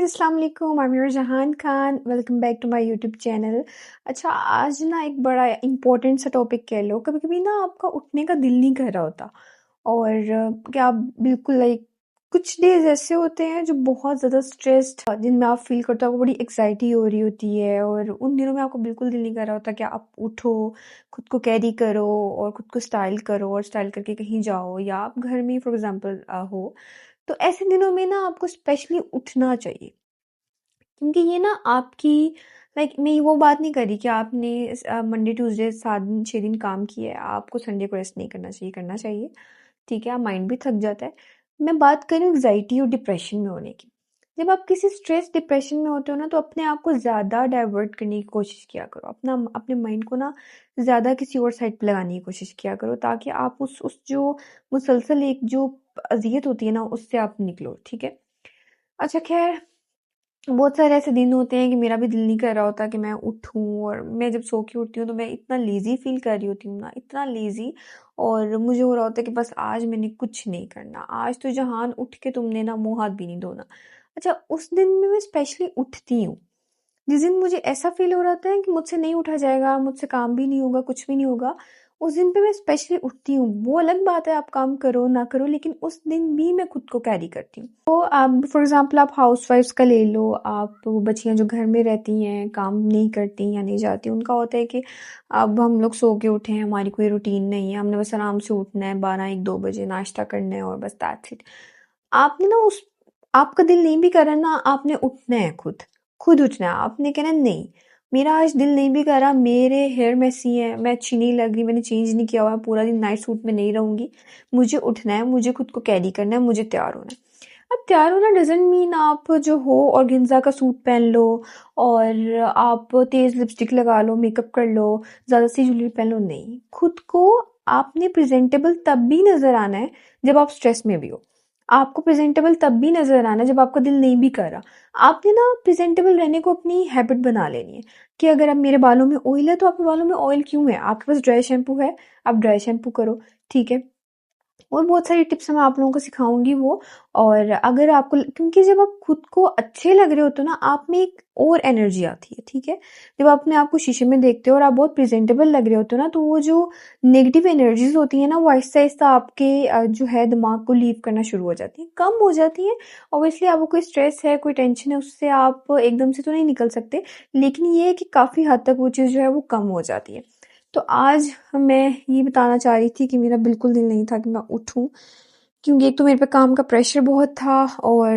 अस्सलाम वालेकुम, आई am your Jahan Khan. Welcome back to my YouTube channel. अच्छा, आज ना एक बड़ा इम्पोर्टेंट सा टॉपिक कह लो। कभी-कभी ना आपका उठने का दिल नहीं कर रहा होता और क्या आप बिल्कुल कुछ डेज़ ऐसे होते हैं जो बहुत ज़्यादा स्ट्रेस्ड जिनमें आप फ़ील करते हो, आपको बड़ी एंग्ज़ायटी हो रही होती है और उन दिनों में आपको बिल्कुल दिल नहीं कर रहा होता कि आप उठो, खुद को कैरी करो और खुद को स्टाइल करो और स्टाइल करके कहीं जाओ या आप घर में फॉर एग्ज़ाम्पल हो। तो ऐसे दिनों में ना आपको स्पेशली उठना चाहिए, क्योंकि ये ना आपकी मैं वो बात नहीं कर रही कि आपने मंडे ट्यूसडे 7 दिन 6 दिन काम किया है, आपको संडे को रेस्ट नहीं करना चाहिए, ठीक है? माइंड भी थक जाता है। मैं बात कर रही हूँ एंग्ज़ायटी और डिप्रेशन में होने की। जब आप किसी स्ट्रेस डिप्रेशन में होते हो ना, तो अपने आप को ज़्यादा डाइवर्ट करने की कोशिश किया करो। अपने माइंड को ना ज़्यादा किसी और साइड पे लगाने की कोशिश किया करो, ताकि आप उस जो मुसलसल एक जो अज़ियत होती है ना, उससे आप निकलो, ठीक है? अच्छा, ख़ैर, बहुत सारे ऐसे दिन होते हैं कि मेरा भी दिल नहीं कर रहा होता कि मैं उठूँ, और मैं जब सो के उठती हूँ तो मैं इतना लेज़ी फ़ील कर रही होती हूँ ना, इतना लेज़ी, और मुझे हो रहा होता है कि बस आज मैंने कुछ नहीं करना, आज तो जहान उठ के तुमने ना मुँह हाथ भी नहीं धोना। अच्छा, उस दिन में मैं स्पेशली उठती हूँ। जिस दिन मुझे ऐसा फ़ील हो रहा होता है कि मुझसे नहीं उठा जाएगा, मुझसे काम भी नहीं होगा, कुछ भी नहीं होगा, उस दिन पे मैं स्पेशली उठती हूँ। वो अलग बात है आप काम करो, ना करो, लेकिन उस दिन भी मैं खुद को कैरी करती हूँ। तो आप फॉर एग्ज़ाम्पल आप हाउसवाइफ्स का ले लो, आप वो बच्चियाँ जो घर में रहती हैं, काम नहीं करती या नहीं जाती, उनका होता है कि अब हम लोग सो के उठे हैं, हमारी कोई रूटीन नहीं है, हमने बस आराम से उठना है 12-1-2 बजे, नाश्ता करना है और बस दैट्स इट। आपने ना उस आपका दिल नहीं भी कर रहा ना, आपने उठना है खुद उठना है। आपने कहना है, नहीं, मेरा आज दिल नहीं भी कर रहा, मेरे हेयर मेसी हैं, मैं अच्छी नहीं लग रही, मैंने चेंज नहीं किया हुआ है, पूरा दिन नाइट सूट में नहीं रहूँगी, मुझे उठना है, मुझे खुद को कैरी करना है, मुझे तैयार होना है। अब तैयार होना डज़न्ट मीन आप जो हो ऑर्गेन्जा का सूट पहन लो और आप तेज़ लिपस्टिक लगा लो, मेकअप कर लो, ज़्यादा सी ज्वेलरी पहन लो, नहीं। खुद को आपने प्रेज़ेंटेबल तब भी नज़र आना है जब आप स्ट्रेस में भी हो। आपको प्रेज़ेंटेबल तब भी नज़र आना है जब आपका दिल नहीं भी कर रहा। आपने ना प्रेज़ेंटेबल रहने को अपनी हैबिट बना लेनी है कि अगर अब मेरे बालों में ऑयल है, तो आपके बालों में ऑयल क्यों है? आपके पास ड्राई शैम्पू है, आप ड्राई शैम्पू करो, ठीक है? और बहुत सारी टिप्स मैं आप लोगों को सिखाऊँगी वो। और अगर आपको क्योंकि जब आप खुद को अच्छे लग रहे होते हो ना, आप में एक और एनर्जी आती है, ठीक है? जब आप अपने आप को शीशे में देखते हो और आप बहुत प्रेज़ेंटेबल लग रहे होते हो ना, तो वो जो नेगेटिव एनर्जीज़ होती हैं ना, वो आहिस्ता-आहिस्ता आपके जो है दिमाग को लीव करना शुरू हो जाती हैं, कम हो जाती हैं। ऑब्वियसली आपको कोई स्ट्रेस है, कोई टेंशन है, उससे आप एकदम से तो नहीं निकल सकते, लेकिन ये है कि काफ़ी हद तक वो चीज़ जो है वो कम हो जाती है। तो आज मैं ये बताना चाह रही थी कि मेरा बिल्कुल दिल नहीं था कि मैं उठूँ, क्योंकि एक तो मेरे पे काम का प्रेशर बहुत था और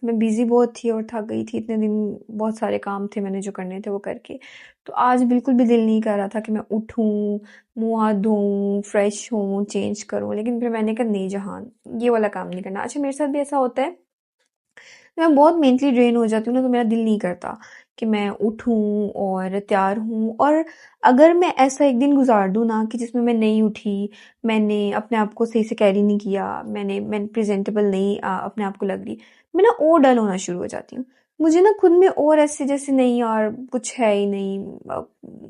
मैं बिज़ी बहुत थी और थक गई थी इतने दिन, बहुत सारे काम थे मैंने जो करने थे वो करके। तो आज बिल्कुल भी दिल नहीं कर रहा था कि मैं उठूँ, मुँह हाथ धोऊँ, फ्रेश होऊँ, चेंज करूँ, लेकिन फिर मैंने कहा नहीं जहाँ, ये वाला काम नहीं करना। अच्छा, मेरे साथ भी ऐसा होता है, मैं बहुत मेंटली ड्रेन हो जाती हूँ ना, तो मेरा दिल नहीं करता कि मैं उठूँ और तैयार हूँ। और अगर मैं ऐसा एक दिन गुजार दूँ ना कि जिसमें मैं नहीं उठी, मैंने अपने आप को सही से कैरी नहीं किया, मैं प्रेजेंटेबल नहीं अपने आप को लग रही, मैं ना और डल होना शुरू हो जाती हूँ। मुझे ना खुद में और ऐसे जैसे नहीं यार कुछ है ही नहीं,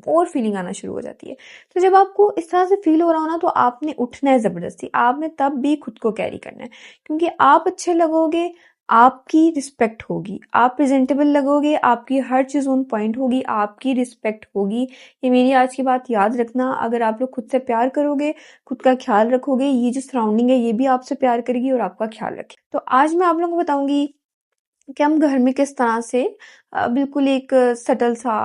और फीलिंग आना शुरू हो जाती है। तो जब आपको इस तरह से फील हो रहा हो ना, तो आपने उठना है ज़बरदस्ती, आपने तब भी खुद को कैरी करना है, क्योंकि आप अच्छे लगोगे, आपकी रिस्पेक्ट होगी, आप प्रेजेंटेबल लगोगे, आपकी हर चीज़ ऑन पॉइंट होगी, आपकी रिस्पेक्ट होगी। ये मेरी आज की बात याद रखना। अगर आप लोग खुद से प्यार करोगे, खुद का ख्याल रखोगे, ये जो सराउंडिंग है ये भी आपसे प्यार करेगी और आपका ख्याल रखेगी। तो आज मैं आप लोगों को बताऊंगी कि हम घर में किस तरह से बिल्कुल एक सटल सा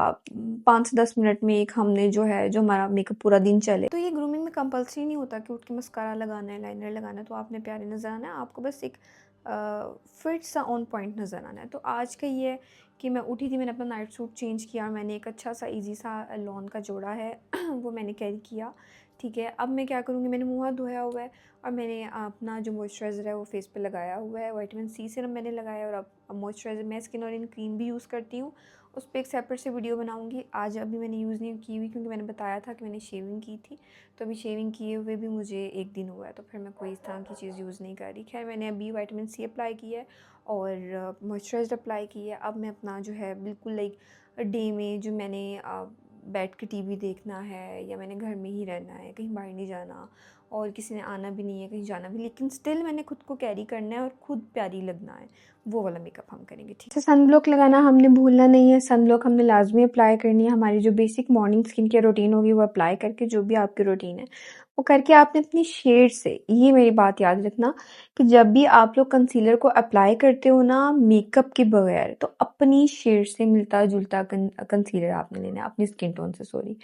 5 से 10 मिनट में एक हमने जो है जो हमारा मेकअप पूरा दिन चले। तो ये ग्रूमिंग में कंपल्सरी नहीं होता कि उठ के मस्कारा लगाना है, लाइनर लगाना है तो आपने प्यारे नज़र आना है, आपको बस एक फिट सा ऑन पॉइंट नज़र आना है। तो आज का ये है कि मैं उठी थी, मैंने अपना नाइट सूट चेंज किया और मैंने एक अच्छा सा ईजी सा लॉन का जोड़ा है वो मैंने कैरी किया, ठीक है? अब मैं क्या करूँगी, मैंने मुँह हाथ धोया हुआ है और मैंने अपना जो मॉइस्चराइज़र है वो फेस पे लगाया हुआ है, विटामिन सी सीरम मैंने लगाया, और अब मॉइस्चराइज़र मैं स्किन ऑयल क्रीम भी यूज़ करती हूँ, उस पर एक सेपरेट से वीडियो बनाऊँगी। आज अभी मैंने यूज़ नहीं की हुई क्योंकि मैंने बताया था कि मैंने शेविंग की थी, तो अभी शेविंग किए हुए भी मुझे 1 दिन हुआ है, तो फिर मैं कोई इस तरह की चीज़ यूज़ नहीं कर रही। खैर, मैंने अभी विटामिन सी अप्लाई की है और मॉइस्चराइज़र अप्लाई की है। अब मैं अपना जो है बिल्कुल लाइक डे में जो मैंने बैठ के टीवी देखना है या मैंने घर में ही रहना है, कहीं बाहर नहीं जाना और किसी ने आना भी नहीं है, कहीं जाना भी, लेकिन स्टिल मैंने खुद को कैरी करना है और खुद प्यारी लगना है, वो वाला मेकअप हम करेंगे। ठीक है, सनब्लॉक लगाना हमने भूलना नहीं है। सनब्लॉक हमने लाजमी अप्लाई करनी है। हमारी जो basic morning skin care routine होगी वो अप्लाई करके, जो भी आपकी रूटीन है वो करके आपने अपनी शेड से, ये मेरी बात याद रखना कि जब भी आप लोग कंसीलर को अप्लाई करते हो ना मेकअप के बगैर, तो अपनी शेड से मिलता जुलता कंसीलर आपने लेना है, अपनी स्किन टोन से, सॉरी,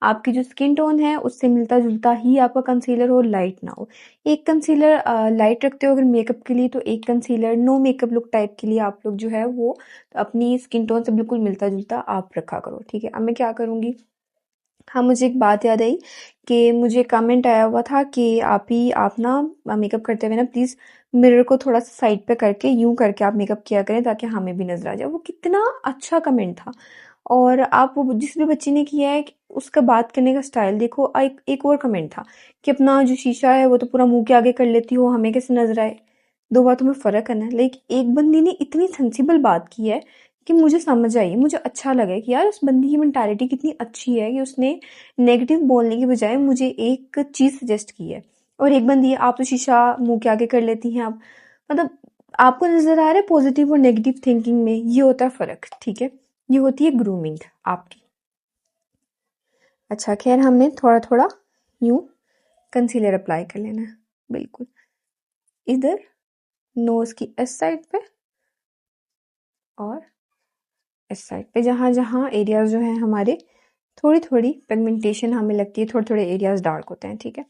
आपकी जो स्किन टोन है उससे मिलता जुलता ही आपका कंसीलर हो, लाइट ना हो। एक कंसीलर लाइट रखते हो अगर मेकअप के लिए, तो एक concealer no makeup look type के लिए आप लोग जो है वो अपनी स्किन टोन से बिल्कुल मिलता जुलता आप रखा करो। ठीक है, अब मैं क्या करूँगी, हाँ, मुझे एक बात याद आई कि मुझे कमेंट आया हुआ था कि आप ना मेकअप करते हुए ना प्लीज़ मिरर को थोड़ा सा साइड पे करके यूं करके आप मेकअप किया करें ताकि हमें भी नजर आ जाए। वो कितना अच्छा कमेंट था। और आप वो जिस भी बच्ची ने किया है उसका बात करने का स्टाइल देखो। एक और कमेंट था कि अपना जो शीशा है वो तो पूरा मुंह के आगे कर लेती हो, हमें कैसे नजर आए। दो बातों में फर्क है ना। लेकिन एक बंदी ने इतनी सेंसिबल बात की है कि मुझे समझ आई, मुझे अच्छा लगा कि यार उस बंदी की मेंटालिटी कितनी अच्छी है कि उसने नेगेटिव बोलने की बजाय मुझे एक चीज सजेस्ट की है। और एक बंदी है, आप तो शीशा मुंह के आगे कर लेती हैं आप, मतलब आपको नजर आ रहा है पॉजिटिव और नेगेटिव थिंकिंग में, ये होता है फर्क। ठीक है, ये होती है ग्रूमिंग आपकी। अच्छा खैर, हमने थोड़ा थोड़ा यूं कंसीलर अप्लाई कर लेना है, बिल्कुल इधर नोज की इस साइड पे और इस साइड पे, जहाँ जहाँ एरियाज जो हैं हमारे थोड़ी थोड़ी पिगमेंटेशन हमें लगती है, थोड़े थोड़े एरियाज डार्क होते हैं। ठीक है,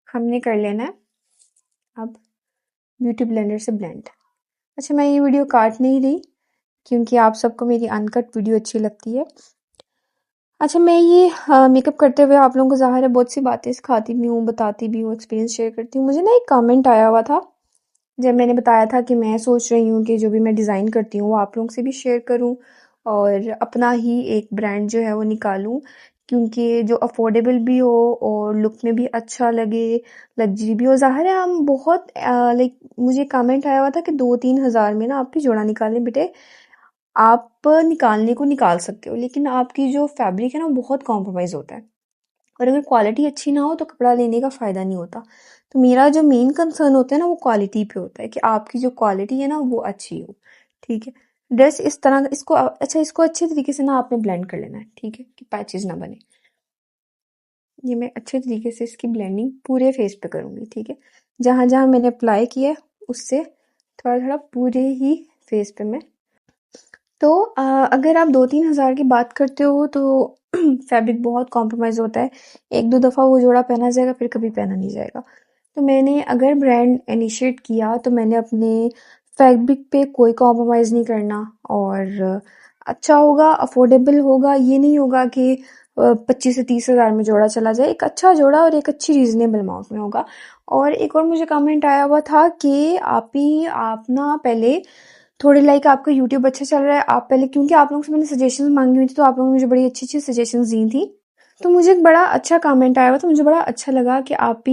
हमने कर लेना है अब ब्यूटी ब्लेंडर से ब्लेंड। अच्छा, मैं ये वीडियो काट नहीं रही क्योंकि आप सबको मेरी अनकट वीडियो अच्छी लगती है। अच्छा, मैं ये मेकअप करते हुए आप लोगों को ज़ाहिर है बहुत सी बातें सिखाती भी हूँ, बताती भी हूँ, एक्सपीरियंस शेयर करती हूँ। मुझे ना एक कमेंट आया हुआ था जब मैंने बताया था कि मैं सोच रही हूँ कि जो भी मैं डिज़ाइन करती हूँ वो आप लोगों से भी शेयर करूँ और अपना ही एक ब्रांड जो है वो निकालूं, क्योंकि जो अफोर्डेबल भी हो और लुक में भी अच्छा लगे, लग्जरी भी हो। ज़ाहिर है हम बहुत लाइक, मुझे कमेंट आया हुआ था कि 2-3 हज़ार में ना आपकी जोड़ा निकालने बेटे, आप निकालने को निकाल सकते हो, लेकिन आपकी जो फैब्रिक है ना वो बहुत कॉम्प्रोमाइज़ होता है और अगर क्वालिटी अच्छी ना हो तो कपड़ा लेने का फ़ायदा नहीं होता। तो मेरा जो मेन कंसर्न होता है ना वो क्वालिटी पे होता है कि आपकी जो क्वालिटी है ना वो अच्छी हो। ठीक है, ड्रेस इस तरह इसको अच्छा, इसको अच्छे तरीके से ना आपने ब्लेंड कर लेना है। ठीक है, कि पैचेस ना बने। ये मैं अच्छे तरीके से इसकी ब्लेंडिंग पूरे फेस पे करूँगी। ठीक है, जहाँ जहाँ मैंने अप्लाई किया उससे थोड़ा थोड़ा पूरे ही फेस पे मैं। तो अगर आप 2-3 हज़ार की बात करते हो तो फैब्रिक बहुत कॉम्प्रोमाइज़ होता है। एक दो दफ़ा वो जोड़ा पहना जाएगा, फिर कभी पहना नहीं जाएगा। तो मैंने अगर ब्रांड इनिशिएट किया तो मैंने अपने फैब्रिक पे कोई कॉम्प्रोमाइज़ नहीं करना और अच्छा होगा, अफोर्डेबल होगा। ये नहीं होगा कि 25 से 30 हज़ार में जोड़ा चला जाए। एक अच्छा जोड़ा और एक अच्छी रीज़नेबल अमाउंट में होगा। और एक और मुझे कमेंट आया हुआ था कि आप ना पहले थोड़ी लाइक आपका यूट्यूब अच्छा चल रहा है, आप पहले, क्योंकि आप लोगों से मैंने सजेशंस मांगी हुई थी तो आप लोगों ने मुझे बड़ी अच्छी अच्छी सजेशंस दी थी। तो मुझे एक बड़ा अच्छा कमेंट आया हुआ था, मुझे बड़ा अच्छा लगा कि आप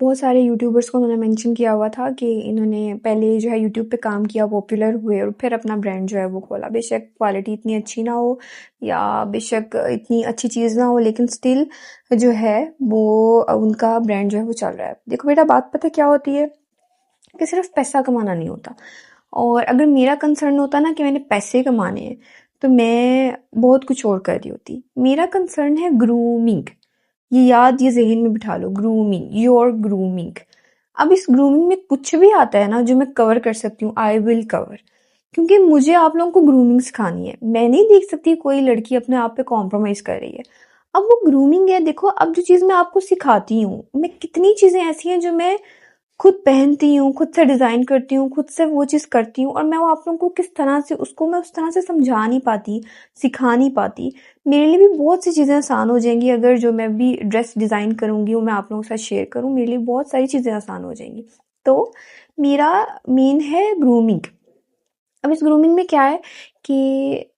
बहुत सारे यूट्यूबर्स को उन्होंने मेंशन किया हुआ था कि इन्होंने पहले जो है यूट्यूब पे काम किया, पॉपुलर हुए और फिर अपना ब्रांड जो है वो खोला। बेशक क्वालिटी इतनी अच्छी ना हो या बेशक इतनी अच्छी चीज़ ना हो, लेकिन स्टिल जो है वो उनका ब्रांड जो है वो चल रहा है। देखो बेटा, बात पता क्या होती है कि सिर्फ पैसा कमाना नहीं होता। और अगर मेरा कंसर्न होता ना कि मैंने पैसे कमाने हैं तो मैं बहुत कुछ और कर रही होती। मेरा कंसर्न है ग्रूमिंग। ये ज़हन में बिठा लो, ग्रूमिंग, योर ग्रूमिंग। अब इस ग्रूमिंग में कुछ भी आता है ना जो मैं कवर कर सकती हूँ, आई विल कवर, क्योंकि मुझे आप लोगों को ग्रूमिंग सिखानी है। मैं नहीं देख सकती कोई लड़की अपने आप पे कॉम्प्रोमाइज कर रही है। अब वो ग्रूमिंग है। देखो, अब जो चीज़ मैं आपको सिखाती हूँ, मैं कितनी चीज़ें ऐसी हैं जो मैं खुद पहनती हूँ, खुद से डिज़ाइन करती हूँ, खुद से वो चीज़ करती हूँ और मैं वो आप लोगों को किस तरह से उसको मैं उस तरह से समझा नहीं पाती, सिखा नहीं पाती। मेरे लिए भी बहुत सी चीज़ें आसान हो जाएंगी अगर जो मैं भी ड्रेस डिज़ाइन करूँगी वो मैं आप लोगों के साथ शेयर करूँ, मेरे लिए बहुत सारी चीज़ें आसान हो जाएंगी। तो मेरा मेन है ग्रूमिंग। अब इस ग्रूमिंग में क्या है कि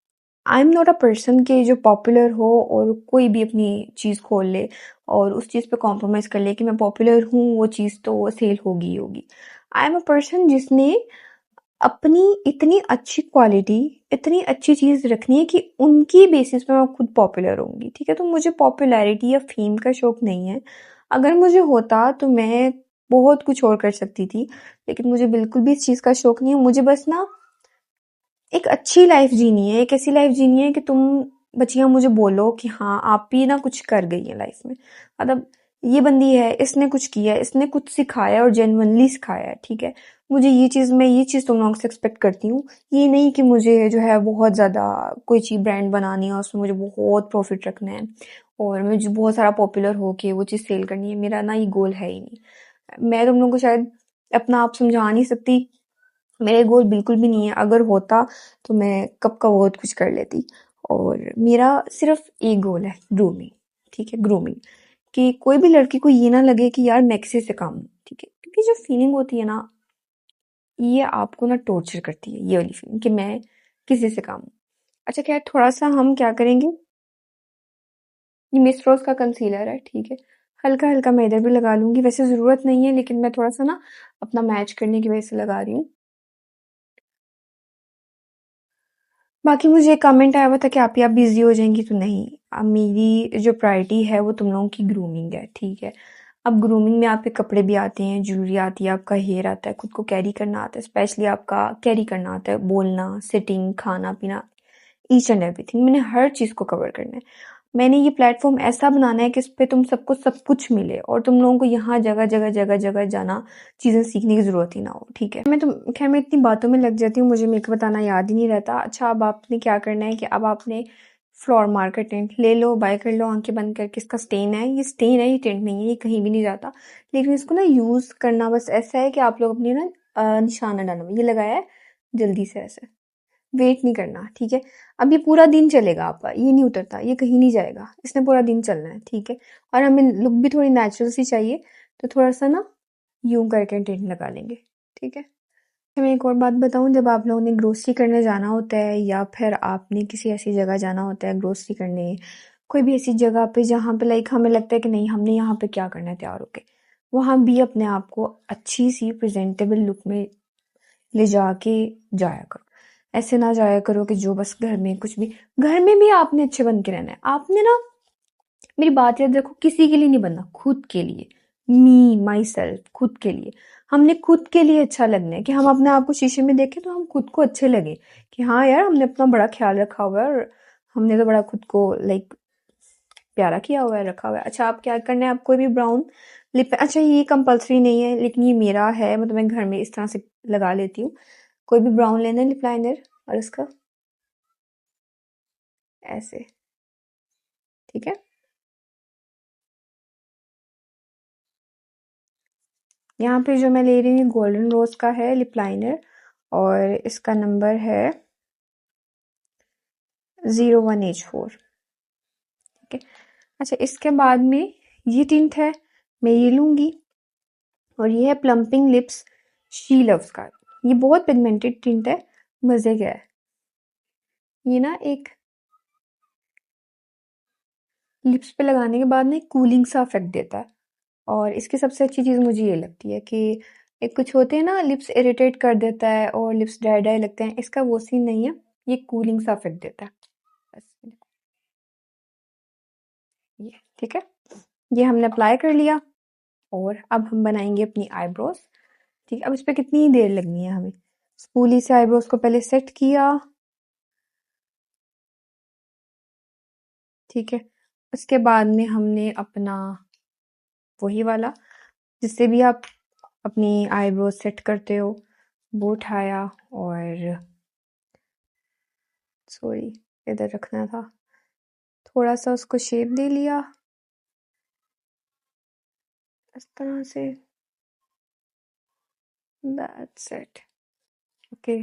I am not a person के जो पॉपुलर हो और कोई भी अपनी चीज़ खोल ले और उस चीज़ पे कॉम्प्रोमाइज़ कर ले कि मैं पॉपुलर हूँ, वो चीज़ तो सेल होगी ही होगी। आई एम अ पर्सन जिसने अपनी इतनी अच्छी क्वालिटी, इतनी अच्छी चीज़ रखनी है कि उनकी बेसिस पे मैं खुद पॉपुलर होंगी, ठीक है? तो मुझे पॉपुलैरिटी या फ़ेम का शौक नहीं है। अगर मुझे होता तो मैं बहुत कुछ और कर सकती थी, लेकिन मुझे बिल्कुल भी इस चीज़ का शौक नहीं है। मुझे बस ना एक अच्छी लाइफ जीनी है, एक ऐसी लाइफ जीनी है कि तुम बच्चियां मुझे बोलो कि हाँ आप भी ना कुछ कर गई है लाइफ में। मतलब ये बंदी है, इसने कुछ किया है, इसने कुछ सिखाया और जेन्युइनली सिखाया है, ठीक है? मुझे मैं ये चीज़ तुम लोगों से एक्सपेक्ट करती हूँ। ये नहीं कि मुझे जो है बहुत ज़्यादा कोई चीज़ ब्रांड बनानी है और उसमें मुझे बहुत प्रॉफिट रखना है और मुझे बहुत सारा पॉपुलर हो के वो चीज़ सेल करनी है। मेरा ना ये गोल है ही नहीं। मैं तुम लोगों को शायद अपना आप समझा नहीं सकती, मेरे गोल बिल्कुल भी नहीं है। अगर होता तो मैं कब का बहुत कुछ कर लेती। और मेरा सिर्फ एक गोल है, ग्रूमिंग, ठीक है? ग्रूमिंग, कि कोई भी लड़की को ये ना लगे कि यार मैं किसी से कम हूँ, ठीक है? क्योंकि जो फीलिंग होती है ना, ये आपको ना टॉर्चर करती है, ये वाली फीलिंग कि मैं किसी से कम हूँ। अच्छा खैर, थोड़ा सा हम क्या करेंगे, ये मिस रोज का कंसीलर है, ठीक है? हल्का हल्का मैं इधर भी लगा लूंगी, वैसे जरूरत नहीं है लेकिन मैं थोड़ा सा ना अपना मैच करने की वजह से लगा रही हूँ। बाकी मुझे एक कमेंट आया हुआ था कि आप बिजी हो जाएंगी, तो नहीं। अब मेरी जो प्रायोरिटी है वो तुम लोगों की ग्रूमिंग है, ठीक है? अब ग्रूमिंग में आपके कपड़े भी आते हैं, ज्वेलरी आती है, आपका हेयर आता है, खुद को कैरी करना आता है, स्पेशली आपका कैरी करना आता है, बोलना, सिटिंग, खाना पीना, ईच एंड एवरीथिंग। मैंने हर चीज़ को कवर करना है। मैंने ये प्लेटफॉर्म ऐसा बनाना है कि इस पे तुम सबको सब कुछ मिले और तुम लोगों को यहाँ जगह जगह जगह जगह जाना, चीज़ें सीखने की ज़रूरत ही ना हो, ठीक है? खैर मैं इतनी बातों में लग जाती हूँ, मुझे मेकअप बताना याद ही नहीं रहता। अच्छा, अब आपने क्या करना है कि अब आपने फ्लोर मार्कर टेंट ले लो, बाय कर लो आंखें बंद करके। इसका स्टेन है, ये स्टेन है, ये टेंट नहीं है, ये कहीं भी नहीं जाता। लेकिन इसको ना यूज़ करना बस ऐसा है कि आप लोग अपनी ना निशाना डालो। ये लगाया है, जल्दी से ऐसे वेट नहीं करना, ठीक है? अब ये पूरा दिन चलेगा आपका, ये नहीं उतरता, ये कहीं नहीं जाएगा, इसने पूरा दिन चलना है, ठीक है? और हमें लुक भी थोड़ी नेचुरल सी चाहिए, तो थोड़ा सा ना यूं करके टेंट लगा लेंगे, ठीक है? मैं एक और बात बताऊं, जब आप लोगों ने ग्रोसरी करने जाना होता है या फिर आपने किसी ऐसी जगह जाना होता है ग्रोसरी करने, कोई भी ऐसी जगह पे जहाँ पे लाइक हमें लगता है कि नहीं हमने यहाँ पे क्या करना है तैयार होके, वहाँ भी अपने आप को अच्छी सी प्रेजेंटेबल लुक में ले जाके जाया करो। ऐसे ना जाया करो कि जो बस घर में कुछ भी, घर में भी आपने अच्छे बन के रहना है। आपने ना, मेरी बात याद रखो, किसी के लिए नहीं बनना, खुद के लिए। मी माई सेल्फ, खुद के लिए। हमने खुद के लिए अच्छा लगना है कि हम अपने आप को शीशे में देखें तो हम खुद को अच्छे लगे कि हाँ यार हमने अपना बड़ा ख्याल रखा हुआ है और हमने तो बड़ा खुद को लाइक प्यारा किया हुआ है, रखा हुआ है। अच्छा, आप क्या करना है, आप कोई भी ब्राउन लिप, अच्छा ये कंपलसरी नहीं है लेकिन ये मेरा है, मतलब मैं घर में इस तरह से लगा लेती हूँ। कोई भी ब्राउन लेना है लिप लाइनर और इसका ऐसे, ठीक है? यहाँ पे जो मैं ले रही हूँ गोल्डन रोज का है लिप लाइनर और इसका नंबर है 01H4, ठीक है? अच्छा, इसके बाद में ये टिंट है, मैं ये लूंगी। और ये है प्लम्पिंग लिप्स शी लव्स का। ये बहुत पिगमेंटेड टिंट है, मजे का है। ये ना एक लिप्स पे लगाने के बाद ना एक कूलिंग सा इफेक्ट देता है। और इसकी सबसे अच्छी चीज़ मुझे ये लगती है कि एक कुछ होते हैं ना लिप्स इरिटेट कर देता है और लिप्स ड्राई ड्राई लगते हैं, इसका वो सीन नहीं है। ये कूलिंग सा इफेक्ट देता है बस। ये ठीक है, ये हमने अप्लाई कर लिया और अब हम बनाएंगे अपनी आईब्रोज, ठीक है? अब इस पे कितनी देर लगनी है हमें, स्पूली से आईब्रोज को पहले सेट किया, ठीक है? उसके बाद में हमने अपना वही वाला जिससे भी आप अपनी आईब्रोज सेट करते हो वो उठाया और सॉरी इधर रखना था, थोड़ा सा उसको शेप दे लिया इस तरह से। That's it, okay.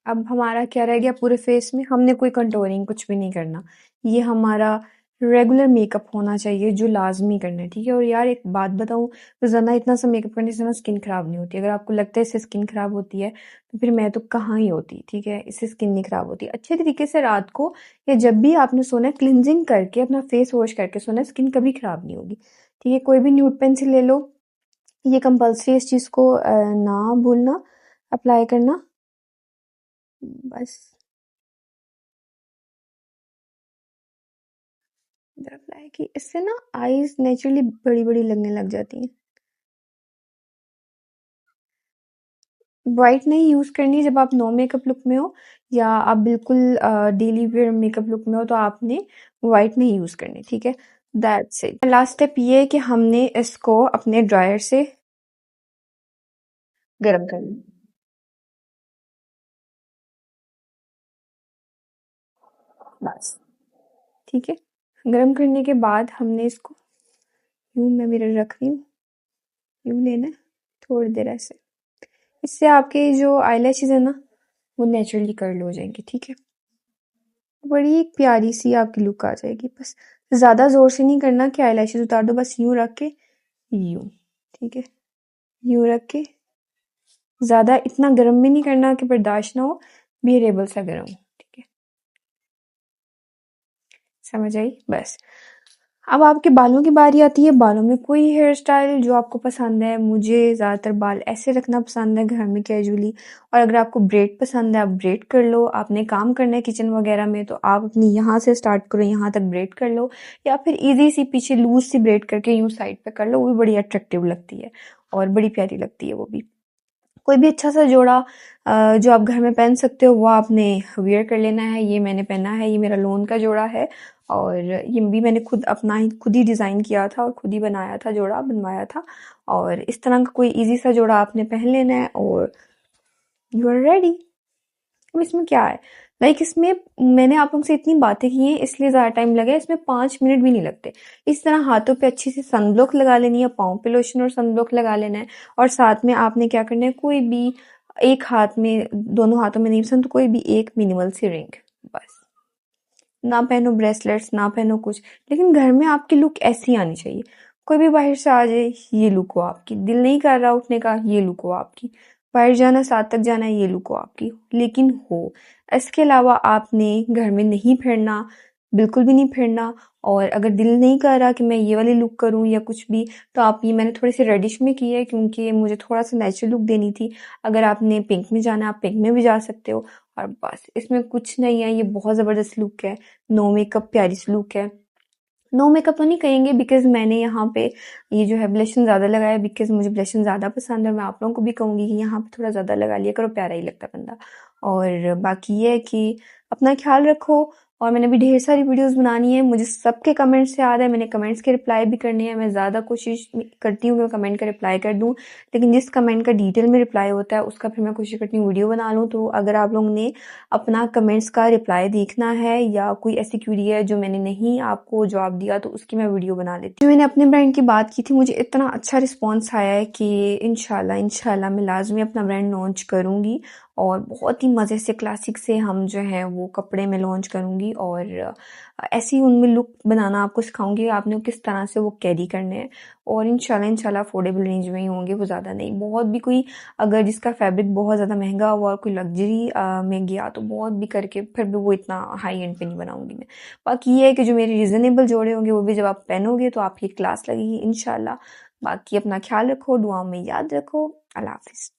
अब हमारा क्या रह गया, पूरे फेस में हमने कोई कंटूरिंग कुछ भी नहीं करना। ये हमारा रेगुलर मेकअप होना चाहिए जो लाजमी करना है, ठीक है? और यार एक बात बताऊं, रोजाना इतना सा मेकअप करने से ना स्किन खराब नहीं होती। अगर आपको लगता है इससे स्किन खराब होती है तो फिर मैं तो कहाँ ही होती, ठीक है? इससे स्किन नहीं खराब होती। अच्छे तरीके से रात को या जब भी आपने सोना है क्लिनजिंग करके अपना फेस वॉश करके सोना है, स्किन कभी खराब नहीं होगी, ठीक है? कोई भी न्यूड पेंसिल ले लो, ये कंपल्सरी इस चीज़ को ना भूलना। अप्लाई करना बस इधर अप्लाई की। इससे ना आईज नेचुरली बड़ी बड़ी लगने लग जाती हैं। वाइट नहीं यूज़ करनी जब आप नो मेकअप लुक में हो या आप बिल्कुल डेली वेयर मेकअप लुक में हो तो आपने वाइट नहीं यूज़ करनी, ठीक है। That's it. लास्ट स्टेप ये है कि हमने इसको अपने ड्रायर से गर्म करना। बस ठीक है। गर्म करने के बाद हमने इसको यूं, मैं मिरर रख रही हूँ, यूं लेना है थोड़ी देर ऐसे। इससे आपके जो आईलैशेस है ना वो नेचुरली कर्ल हो जाएंगे, ठीक है। बड़ी एक प्यारी सी आपकी लुक आ जाएगी। बस ज़्यादा ज़ोर से नहीं करना कि आईलैशेस उतार दो, बस यूं रख के यूं, ठीक है। यूं रख के ज़्यादा इतना गर्म भी नहीं करना कि बर्दाश्त ना हो, बियरेबल सा गर्म हो, ठीक है। समझ आई? बस अब आपके बालों की बारी आती है। बालों में कोई हेयर स्टाइल जो आपको पसंद है। मुझे ज़्यादातर बाल ऐसे रखना पसंद है घर में कैजुअली, और अगर आपको ब्रेड पसंद है आप ब्रेड कर लो। आपने काम करना है किचन वगैरह में तो आप अपनी यहाँ से स्टार्ट करो, यहाँ तक ब्रेड कर लो, या फिर इजी सी पीछे लूज सी ब्रेड करके यूँ साइड पे कर लो, वो भी बड़ी अट्रैक्टिव लगती है और बड़ी प्यारी लगती है वो भी। कोई भी अच्छा सा जोड़ा जो आप घर में पहन सकते हो वो आपने वियर कर लेना है। ये मैंने पहना है, ये मेरा लोन का जोड़ा है और ये भी मैंने खुद ही डिज़ाइन किया था और खुद ही बनाया था, जोड़ा बनवाया था। और इस तरह का कोई इजी सा जोड़ा आपने पहन लेना है और यू आर रेडी। अब इसमें क्या है, इसमें मैंने आप लोग से इतनी बातें की हैं इसलिए ज़्यादा टाइम लगा है। इसमें 5 मिनट भी नहीं लगते। इस तरह हाथों पे अच्छी सी सनब्लॉक लगा लेनी है, पाँव पे लोशन और सनब्लॉक लगा लेना है। और साथ में आपने क्या करना है, कोई भी एक हाथ में, दोनों हाथों में नहीं पसंद तो कोई भी एक मिनिमल सी रिंग, बस। ना पहनो ब्रेसलेट्स, ना पहनो कुछ, लेकिन घर में आपकी लुक ऐसी आनी चाहिए। कोई भी बाहर से आ जाए ये लुक हो आपकी, दिल नहीं कर रहा उठने का ये लुक हो आपकी, बाहर जाना साथ तक जाना ये लुक हो आपकी, लेकिन हो। इसके अलावा आपने घर में नहीं फिरना, बिल्कुल भी नहीं फिरना। और अगर दिल नहीं कर रहा कि मैं ये वाली लुक करूं या कुछ भी, तो आप ये, मैंने थोड़े से रेडिश में की है क्योंकि मुझे थोड़ा सा नेचुरल लुक देनी थी। अगर आपने पिंक में जाना आप पिंक में भी जा सकते हो। और बस इसमें कुछ नहीं है, ये बहुत ज़बरदस्त लुक है। नो मेकअप प्यारी सी लुक है। नो मेकअप तो नहीं कहेंगे बिकॉज मैंने यहाँ पे ये जो है ब्लशन ज़्यादा लगाया, बिकॉज मुझे ब्लशन ज़्यादा पसंद है। मैं आप लोगों को भी कहूँगी कि यहाँ पे थोड़ा ज़्यादा लगा लिया करो, प्यारा ही लगता है बंदा। और बाकी ये है कि अपना ख्याल रखो। और मैंने भी ढेर सारी वीडियोस बनानी है, मुझे सबके कमेंट्स से याद है, मैंने कमेंट्स के रिप्लाई भी करने हैं। मैं ज़्यादा कोशिश करती हूँ कि मैं कमेंट का रिप्लाई कर दूँ, लेकिन जिस कमेंट का डिटेल में रिप्लाई होता है उसका फिर मैं कोशिश करती हूँ वीडियो बना लूँ। तो अगर आप लोगों ने अपना कमेंट्स का रिप्लाई देखना है या कोई ऐसी क्वेरी है जो मैंने नहीं आपको जवाब दिया तो उसकी मैं वीडियो बना लेती हूँ। जो मैंने अपने ब्रांड की बात की थी, मुझे इतना अच्छा रिस्पॉन्स आया है कि इंशाल्लाह मैं लाजमी अपना ब्रांड लॉन्च करूँगी और बहुत ही मज़े से क्लासिक से हम जो है वो कपड़े में लॉन्च करूँगी। और ऐसी उनमें लुक बनाना आपको सिखाऊंगी, आपने किस तरह से वो कैरी करने हैं। और इंशाल्लाह अफोर्डेबल रेंज में ही होंगे, वो ज़्यादा नहीं, बहुत भी कोई अगर जिसका फैब्रिक बहुत ज़्यादा महंगा हुआ और कोई लग्जरी में गया तो बहुत भी करके फिर भी वो इतना हाई एंड पे नहीं बनाऊंगी मैं। बाकी ये है कि जो मेरे रिजनेबल जोड़े होंगे वो भी जब आप पहनोगे तो आपकी क्लास लगेगी इंशाल्लाह। बाकी अपना ख्याल रखो, दुआ में याद रखो। अल्लाह हाफिज़।